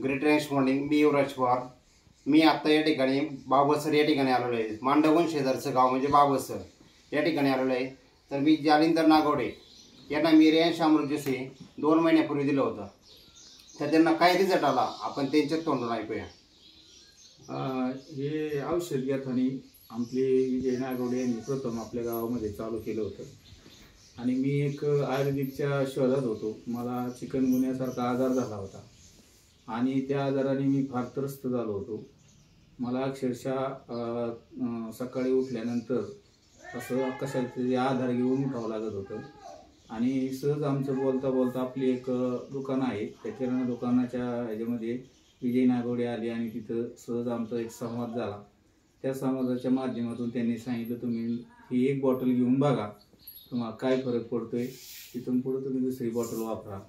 Great range morning. मी युवराज पवार. मी आत्ता या ठिकाणी बाबसर या ठिकाणी आलेलो आहे. मांडवण शेजारचं गाव म्हणजे बाबसर या ठिकाणी आलेलो आहे. तर मी जालिंदर नागवडे यांना मी रेंज अमृतजोशी 2 महिन्यापूर्वी दिलं होतं. तर त्यांना काय रिझल्ट आला आपण त्यांच्याच तोंडून ऐकूया. हे औषध घेताना आपले विजय नागवडे यांनी प्रथम आपल्या गावामध्ये चालू केलं होतं आणि मी एक आयुर्वेदिकच्या शोधात होतो. मला चिकनगुन्यासारखा आजार झाला होता आणि त्या आजाराने मी फार त्रस्त झालो होतो. मला अक्षरशः सकाळी उठल्यानंतर असं कशाला तरी आधार घेऊन उठावं लागत होतं आणि सहज आमचं बोलता बोलता आपली एक दुकान आहे, त्या किराणा दुकानाच्या ह्याच्यामध्ये विजय नागवडे आले आणि तिथं सहज आमचा एक संवाद झाला. त्या संवादाच्या माध्यमातून त्यांनी सांगितलं, तुम्ही ही एक बॉटल घेऊन बघा, तुम्हाला काय फरक पडतोय, तिथून पुढे तुम्ही दुसरी बॉटल वापरा.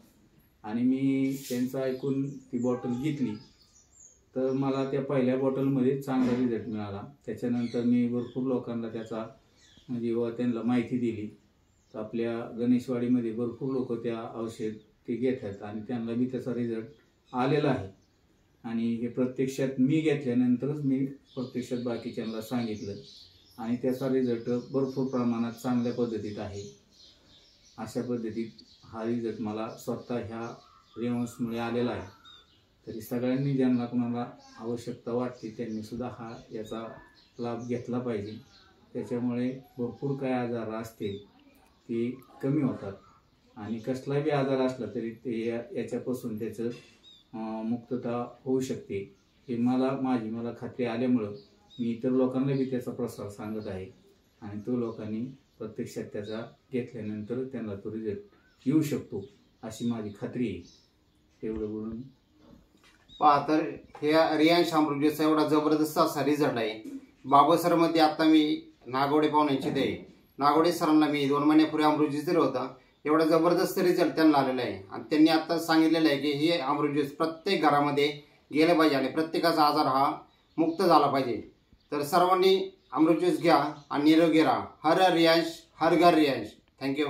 आणि मी त्यांचं ऐकून ती बॉटल घेतली. तर मला त्या पहिल्या बॉटलमध्ये चांगला रिझल्ट मिळाला. त्याच्यानंतर मी भरपूर लोकांना त्याचा म्हणजे त्यांना माहिती दिली. तर आपल्या गणेशवाडीमध्ये भरपूर लोक त्या औषध ते घेतात आणि त्यांना बी त्याचा रिझल्ट आलेला आहे. आणि हे प्रत्यक्षात मी घेतल्यानंतरच मी प्रत्यक्षात बाकीच्यांना सांगितलं आणि त्याचा रिझल्ट भरपूर प्रमाणात चांगल्या पद्धतीत आहे. अशा पद्धतीत हा रिझल्ट मला स्वतः ह्या रेवन्समुळे आलेला आहे. तरी सगळ्यांनी ज्यांना कोणाला आवश्यकता वाटते त्यांनी सुद्धा याचा लाभ घेतला पाहिजे. त्याच्यामुळे भरपूर काय आजार असतील ते कमी होतात आणि कसलाही आजार असला तरी ते याच्यापासून त्याचं मुक्तता होऊ शकते. हे मला खात्री आल्यामुळं मी इतर लोकांना बी त्याचा प्रसार सांगत आहे आणि तो लोकांनी प्रत्यक्षात त्याचा घेतल्यानंतर त्यांना तो रिझल्ट येऊ शकतो अशी माझी खात्री आहे. तेवढं बोलून पहा, तर हे रियांश अमृतजोशीचा एवढा जबरदस्त असा रिझल्ट आहे. बाबसरमध्ये आता मी नागवडे पाहुण्यांचे ते नागवडे सरांना मी 2 महिन्यापूर्वी अमृतजोशी दिलं होतं. एवढा जबरदस्त रिझल्ट त्यांना आलेला आहे आणि त्यांनी आता सांगितलेलं आहे की हे अमृतजोशी प्रत्येक घरामध्ये गेलं पाहिजे आणि प्रत्येकाचा आजार हा मुक्त झाला पाहिजे. तर सर्वांनी अमृतजोशी घ्या आणि निरोगी राहा. हर रियांश, हर घर रियांश. थँक्यू.